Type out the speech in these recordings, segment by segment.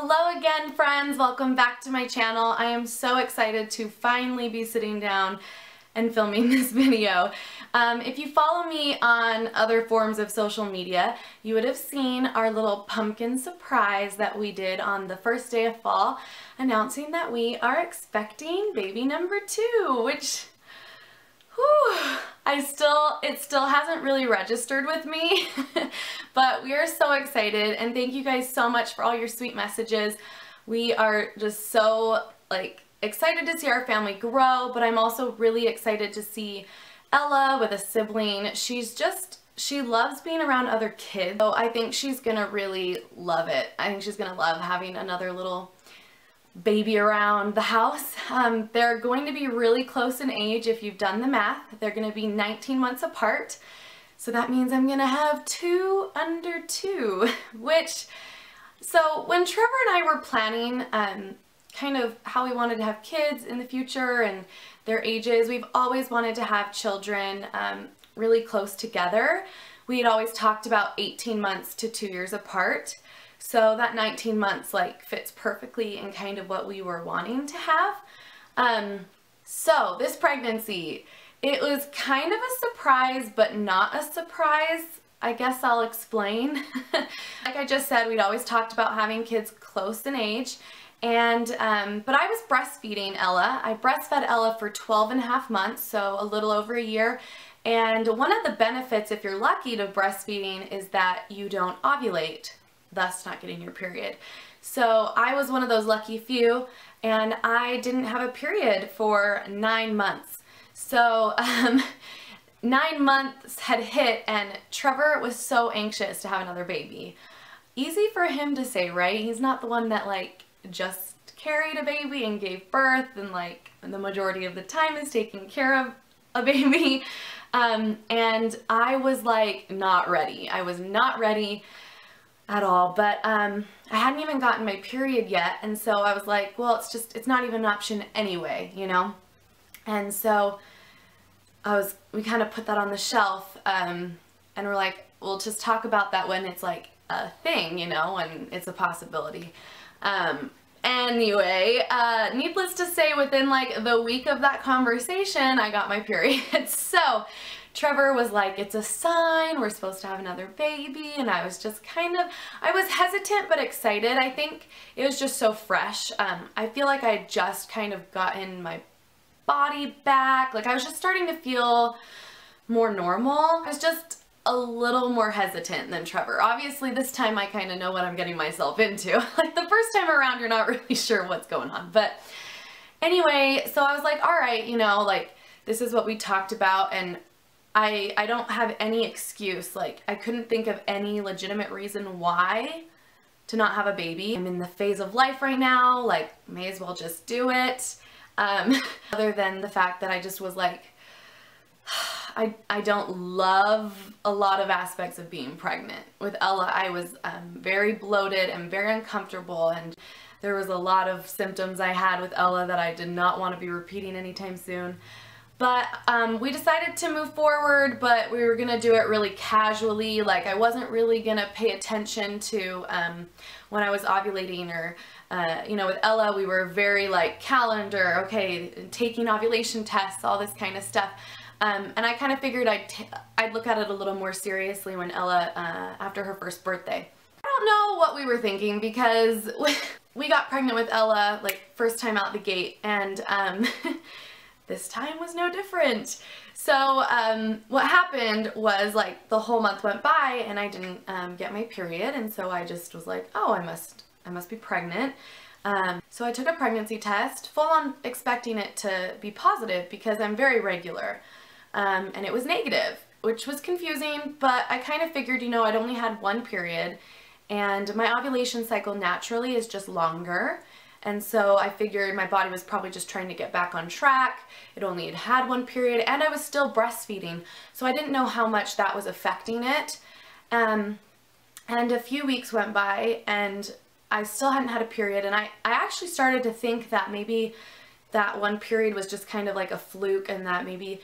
Hello again, friends. Welcome back to my channel. I am so excited to finally be sitting down and filming this video. If you follow me on other forms of social media, you would have seen our little pumpkin surprise that we did on the first day of fall, announcing that we are expecting baby number 2, which, whew, it still hasn't really registered with me, but we are so excited, and thank you guys so much for all your sweet messages. We are just so excited to see our family grow, but I'm also really excited to see Ella with a sibling. She loves being around other kids, so I think she's gonna really love it. I think she's gonna love having another little baby around the house. They're going to be really close in age if you've done the math. They're going to be 19 months apart. So that means I'm going to have 2 under 2, so when Trevor and I were planning kind of how we wanted to have kids in the future and their ages, we've always wanted to have children really close together. We had always talked about 18 months to 2 years apart. So that 19 months fits perfectly in kind of what we were wanting to have. So this pregnancy, it was kind of a surprise, but not a surprise. I guess I'll explain. Like I just said, we'd always talked about having kids close in age, and but I was breastfeeding Ella. I breastfed Ella for 12.5 months, so a little over a year. And one of the benefits, if you're lucky, to breastfeeding is that you don't ovulate, thus not getting your period. So I was one of those lucky few, and I didn't have a period for 9 months. So 9 months had hit, and Trevor was so anxious to have another baby. Easy for him to say, right? He's not the one that just carried a baby and gave birth and the majority of the time is taking care of a baby. And I was not ready. I was not ready at all, but I hadn't even gotten my period yet, and so I was like, well, it's not even an option anyway, you know? And so we kind of put that on the shelf, and we're like, we'll just talk about that when it's a thing, you know, when it's a possibility. Anyway, needless to say, within the week of that conversation, I got my period. So Trevor was like, it's a sign, we're supposed to have another baby, and I was just I was hesitant but excited. I think it was just so fresh. I feel like I had just kind of gotten my body back. I was just starting to feel more normal. I was just a little more hesitant than Trevor. Obviously, this time I kind of know what I'm getting myself into. The first time around, you're not really sure what's going on. But anyway, so I was like, all right, you know, this is what we talked about, and I don't have any excuse. I couldn't think of any legitimate reason why to not have a baby. I'm in the phase of life right now, may as well just do it. Other than the fact that I just was I don't love a lot of aspects of being pregnant. With Ella, I was very bloated and very uncomfortable, and there was a lot of symptoms I had with Ella that I did not want to be repeating anytime soon. But we decided to move forward, but we were going to do it really casually. I wasn't really going to pay attention to when I was ovulating, or you know, with Ella, we were very calendar, okay, taking ovulation tests, all this kind of stuff. And I kind of figured I'd look at it a little more seriously when Ella, after her first birthday. I don't know what we were thinking, because we got pregnant with Ella, first time out the gate, and this time was no different. So what happened was the whole month went by and I didn't get my period, and so I just was like, oh, I must be pregnant. So I took a pregnancy test, full on expecting it to be positive because I'm very regular. And it was negative, which was confusing, but I kind of figured, you know, I'd only had 1 period, and my ovulation cycle naturally is just longer. And so I figured my body was probably just trying to get back on track. It only had 1 period, and I was still breastfeeding, so I didn't know how much that was affecting it. And a few weeks went by, and I still hadn't had a period, and I actually started to think that maybe that 1 period was just kind of a fluke, and that maybe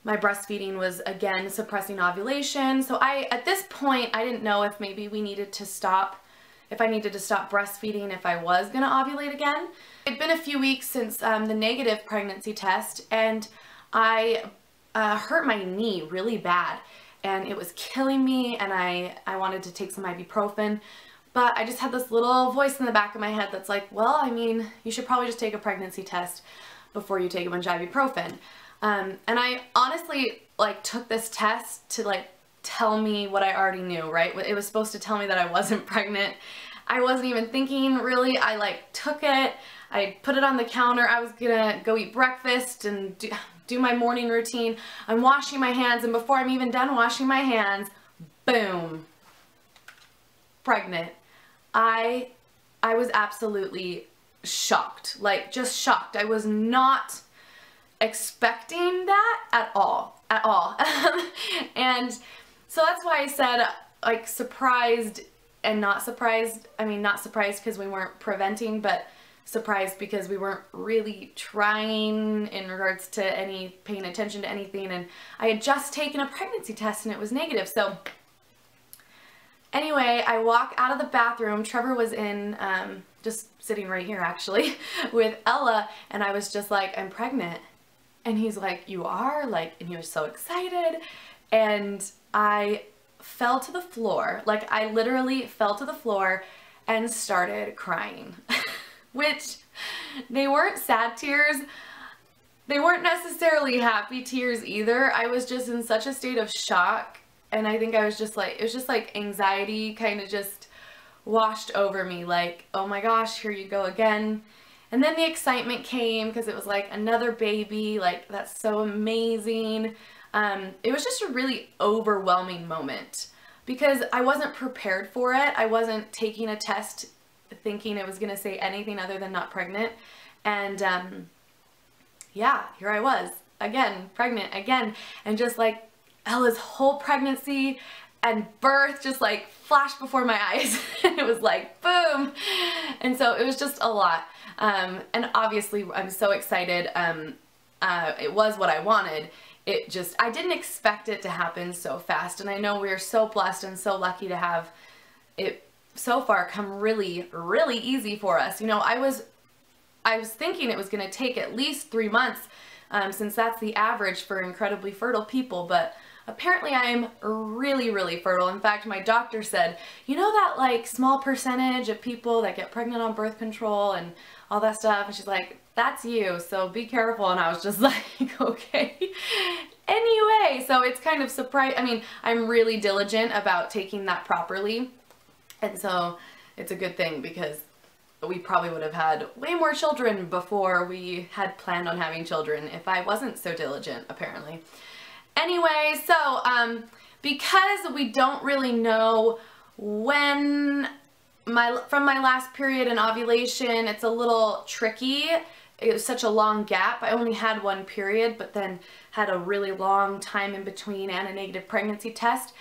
my breastfeeding was again suppressing ovulation. So at this point, I didn't know if maybe we needed to stop if I needed to stop breastfeeding if I was gonna ovulate again. It'd been a few weeks since the negative pregnancy test, and I hurt my knee really bad, and it was killing me, and I wanted to take some ibuprofen, but I just had this little voice in the back of my head that's like, well, I mean, you should probably just take a pregnancy test before you take a bunch of ibuprofen. And I honestly like took this test to like tell me what I already knew, right? It was supposed to tell me that I wasn't pregnant. I wasn't even thinking really. I like took it, I put it on the counter. I was gonna go eat breakfast and do my morning routine. I'm washing my hands, and before I'm even done washing my hands, boom, pregnant. I was absolutely shocked, like just shocked. I was not expecting that at all. And so that's why I said like surprised and not surprised. I mean, not surprised because we weren't preventing, but surprised because we weren't really trying in regards to paying attention to anything. And I had just taken a pregnancy test and it was negative. So anyway, I walk out of the bathroom. Trevor was in, just sitting right here actually, with Ella, and I was just like, I'm pregnant. And he's like, you are? Like, and he was so excited. And I fell to the floor. Like, I literally fell to the floor and started crying. Which, they weren't sad tears. They weren't necessarily happy tears either. I was just in such a state of shock. And I think I was just like, it was just like anxiety kind of just washed over me. Like, oh my gosh, here you go again. And then the excitement came because it was like another baby. Like, that's so amazing. It was just a really overwhelming moment because I wasn't prepared for it. I wasn't taking a test thinking it was going to say anything other than not pregnant. And yeah, here I was again, pregnant again. And just like Ella's whole pregnancy and birth just like flashed before my eyes. And it was like, boom. And so it was just a lot. And obviously I'm so excited. It was what I wanted. I didn't expect it to happen so fast. And I know we're so blessed and so lucky to have it so far come really, really easy for us. You know, I was thinking it was going to take at least 3 months, since that's the average for incredibly fertile people, but apparently I'm really, really fertile. In fact, my doctor said, you know that like small percentage of people that get pregnant on birth control and all that stuff? And she's like, that's you, so be careful. And I was just like, okay. Anyway, so it's kind of surprising. I mean, I'm really diligent about taking that properly. And so it's a good thing because we probably would have had way more children before we had planned on having children if I wasn't so diligent, apparently. Anyway, so because we don't really know when from my last period and ovulation, it's a little tricky. It was such a long gap. I only had one period, but then had a really long time in between and a negative pregnancy test.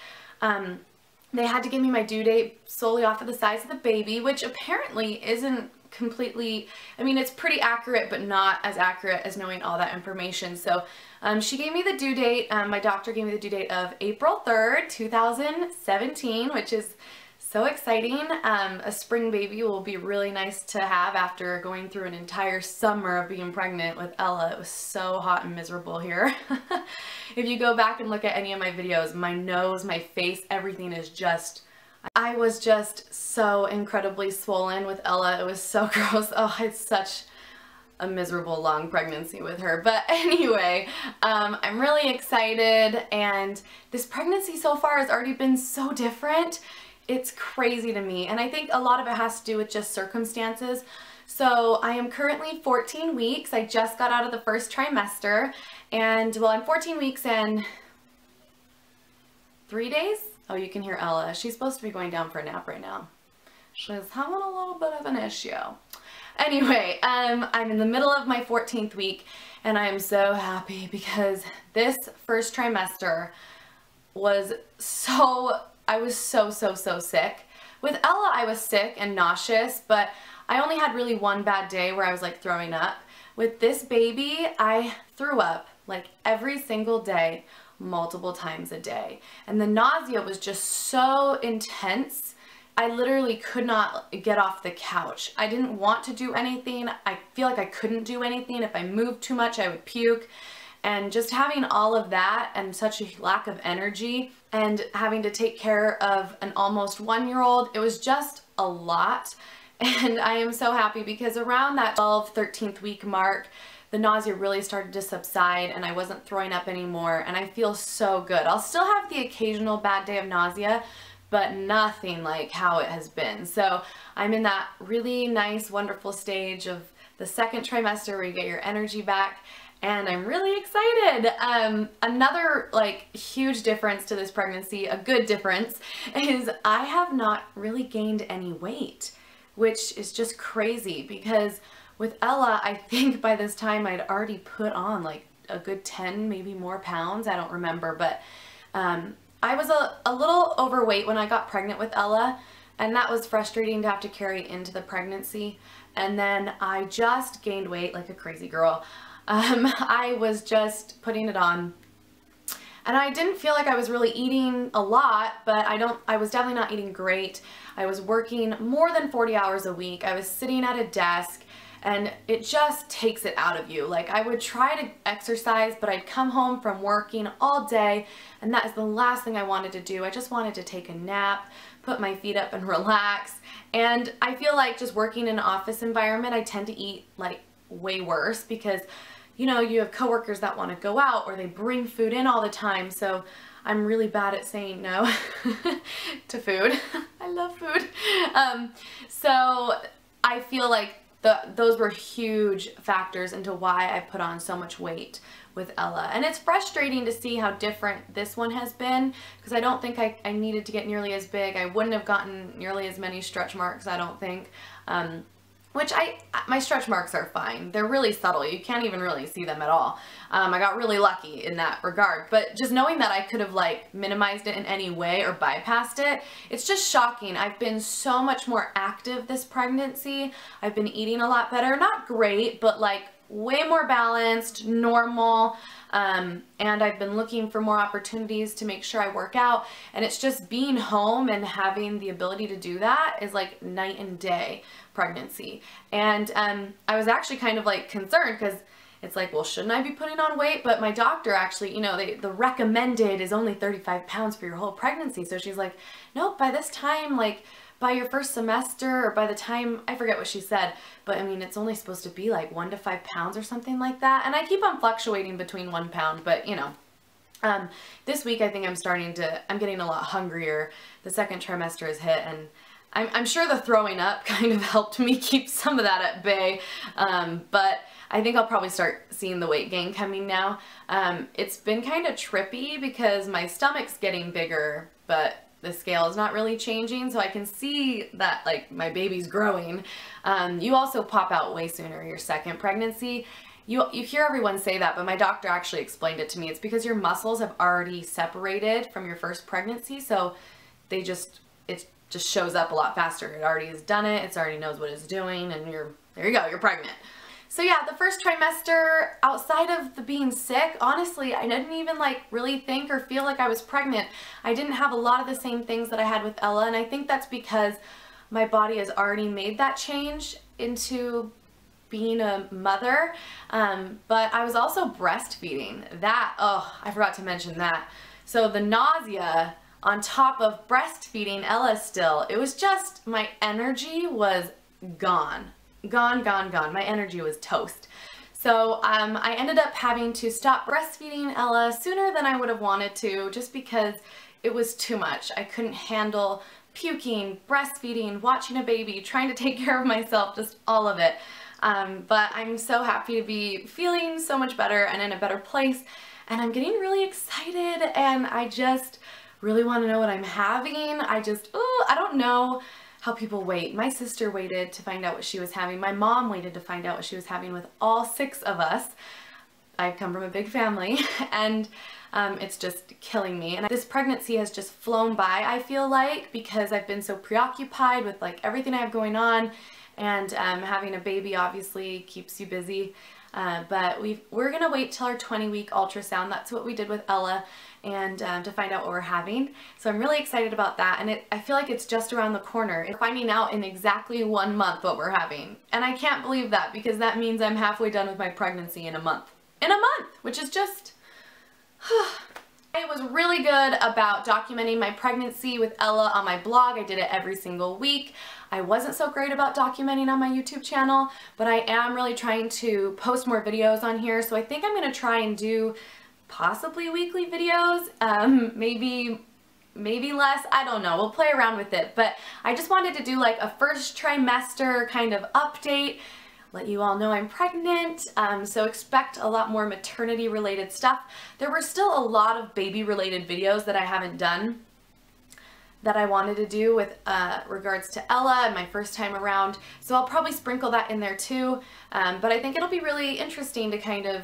They had to give me my due date solely off of the size of the baby, which apparently isn't completely, I mean, it's pretty accurate, but not as accurate as knowing all that information. So she gave me the due date, my doctor gave me the due date of April 3rd, 2017, which is so exciting. A spring baby will be really nice to have after going through an entire summer of being pregnant with Ella. It was so hot and miserable here. If you go back and look at any of my videos, my nose, my face, everything is just, I was just so incredibly swollen with Ella. It was so gross. Oh, it's such a miserable long pregnancy with her. But anyway, I'm really excited, and this pregnancy so far has already been so different. It's crazy to me, and I think a lot of it has to do with just circumstances. So I am currently 14 weeks. I just got out of the first trimester, and well, I'm 14 weeks and 3 days. Oh, you can hear Ella. She's supposed to be going down for a nap right now. She's having a little bit of an issue. Anyway, I'm in the middle of my 14th week, and I am so happy because this first trimester was so, I was so sick. With Ella, I was sick and nauseous, but I only had really one bad day where I was like throwing up. With this baby, I threw up like every single day, multiple times a day. And the nausea was just so intense I literally could not get off the couch. I didn't want to do anything. I feel like I couldn't do anything. If I moved too much, I would puke. And just having all of that and such a lack of energy and having to take care of an almost 1-year-old, it was just a lot. And I am so happy because around that 12th, 13th week mark, the nausea really started to subside and I wasn't throwing up anymore, and I feel so good. I'll still have the occasional bad day of nausea, but nothing like how it has been. So I'm in that really nice, wonderful stage of the second trimester where you get your energy back, and I'm really excited. Another like huge difference to this pregnancy, a good difference, is I have not really gained any weight, which is just crazy because with Ella, I think by this time I'd already put on like a good 10, maybe more pounds. I don't remember, but I was a little overweight when I got pregnant with Ella, and that was frustrating to have to carry into the pregnancy. And then I just gained weight like a crazy girl. I was just putting it on, and I didn't feel like I was really eating a lot, but I was definitely not eating great. I was working more than 40 hours a week. I was sitting at a desk, and it just takes it out of you. Like, I would try to exercise, but I'd come home from working all day, and that is the last thing I wanted to do. I just wanted to take a nap, put my feet up and relax. And I feel like just working in an office environment, I tend to eat like way worse because, you know, you have coworkers that want to go out or they bring food in all the time. So I'm really bad at saying no to food. I love food. So I feel like those were huge factors into why I put on so much weight with Ella. And it's frustrating to see how different this one has been because I don't think I needed to get nearly as big. I wouldn't have gotten nearly as many stretch marks, I don't think. Which my stretch marks are fine. They're really subtle. You can't even really see them at all. I got really lucky in that regard. But just knowing that I could have like minimized it in any way or bypassed it, it's just shocking. I've been so much more active this pregnancy. I've been eating a lot better. Not great, but like way more balanced, normal. And I've been looking for more opportunities to make sure I work out. And it's just being home and having the ability to do that is like night and day pregnancy. And I was actually kind of like concerned because it's like, well, shouldn't I be putting on weight? But my doctor actually, you know, the recommended is only 35 pounds for your whole pregnancy. So she's like, nope, by this time, like by your first semester or by the time, I forget what she said, but I mean, it's only supposed to be like 1 to 5 pounds or something like that. And I keep on fluctuating between 1 pound, but you know, this week I think I'm getting a lot hungrier. The second trimester has hit, and I'm sure the throwing up kind of helped me keep some of that at bay, but I think I'll probably start seeing the weight gain coming now. It's been kind of trippy because my stomach's getting bigger, but the scale is not really changing, so I can see that like my baby's growing. You also pop out way sooner your second pregnancy. You hear everyone say that, but my doctor actually explained it to me. It's because your muscles have already separated from your first pregnancy, so it just shows up a lot faster. It already has done it, it already knows what it's doing, and there you go, you're pregnant. So yeah, the first trimester, outside of the being sick, honestly, I didn't even like really think or feel like I was pregnant. I didn't have a lot of the same things that I had with Ella, and I think that's because my body has already made that change into being a mother. But I was also breastfeeding. I forgot to mention that. So the nausea on top of breastfeeding Ella still, it was just, my energy was gone. Gone. My energy was toast. So I ended up having to stop breastfeeding Ella sooner than I would have wanted to, just because it was too much. I couldn't handle puking, breastfeeding, watching a baby, trying to take care of myself, just all of it. But I'm so happy to be feeling so much better and in a better place, and I'm getting really excited, and I just really want to know what I'm having. I don't know how people wait. My sister waited to find out what she was having. My mom waited to find out what she was having with all 6 of us. I come from a big family, and it's just killing me. And this pregnancy has just flown by, I feel like, because I've been so preoccupied with like everything I have going on, and having a baby obviously keeps you busy. But we're going to wait till our 20-week ultrasound. That's what we did with Ella, and to find out what we're having. So I'm really excited about that, and I feel like it's just around the corner. We're finding out in exactly 1 month what we're having. And I can't believe that, because that means I'm halfway done with my pregnancy in a month. In a month! Which is just... I was really good about documenting my pregnancy with Ella on my blog. I did it every single week. I wasn't so great about documenting on my YouTube channel, but I am really trying to post more videos on here, so I think I'm going to try and do possibly weekly videos, maybe less, I don't know, we'll play around with it. But I just wanted to do like a first trimester kind of update, let you all know I'm pregnant, so expect a lot more maternity related stuff. There were still a lot of baby related videos that I haven't done that I wanted to do with regards to Ella and my first time around, so I'll probably sprinkle that in there too. But I think it'll be really interesting to kind of,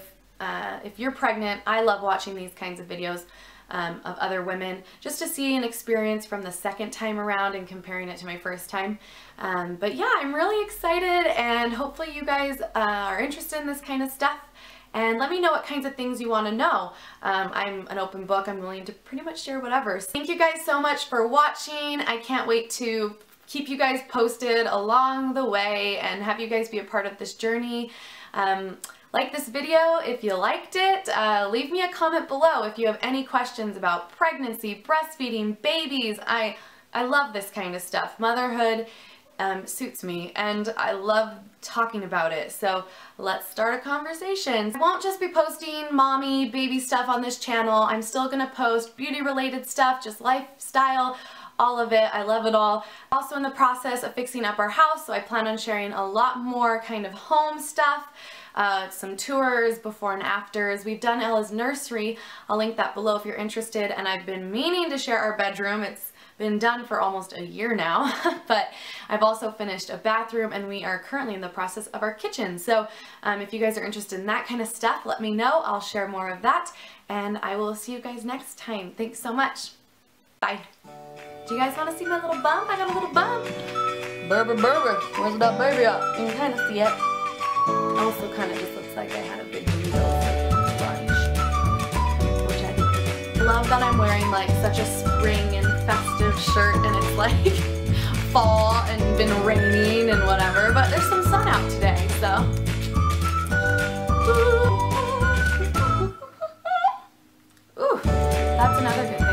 if you're pregnant, I love watching these kinds of videos of other women, just to see an experience from the second time around and comparing it to my first time. But yeah, I'm really excited, and hopefully you guys are interested in this kind of stuff. And let me know what kinds of things you want to know. I'm an open book. I'm willing to pretty much share whatever. So thank you guys so much for watching. I can't wait to keep you guys posted along the way and have you guys be a part of this journey. Like this video if you liked it. Leave me a comment below if you have any questions about pregnancy, breastfeeding, babies. I love this kind of stuff. Motherhood suits me, and I love talking about it, so let's start a conversation. I won't just be posting mommy, baby stuff on this channel. I'm still gonna post beauty related stuff, just lifestyle, all of it. I love it all. Also in the process of fixing up our house, so I plan on sharing a lot more kind of home stuff, some tours, before and afters. We've done Ella's nursery. I'll link that below if you're interested, and I've been meaning to share our bedroom. It's been done for almost a year now, but I've also finished a bathroom, and we are currently in the process of our kitchen. So if you guys are interested in that kind of stuff, let me know. I'll share more of that, and I will see you guys next time. Thanks so much. Bye. Do you guys want to see my little bump? I got a little bump. Baby, where's that baby at? You can kind of see it. Also kind of just looks like I had a big burrito for lunch, which I do. Love that I'm wearing like such a spring and festive shirt, and it's like fall and been raining and whatever, but there's some sun out today, so. Ooh, that's another good thing.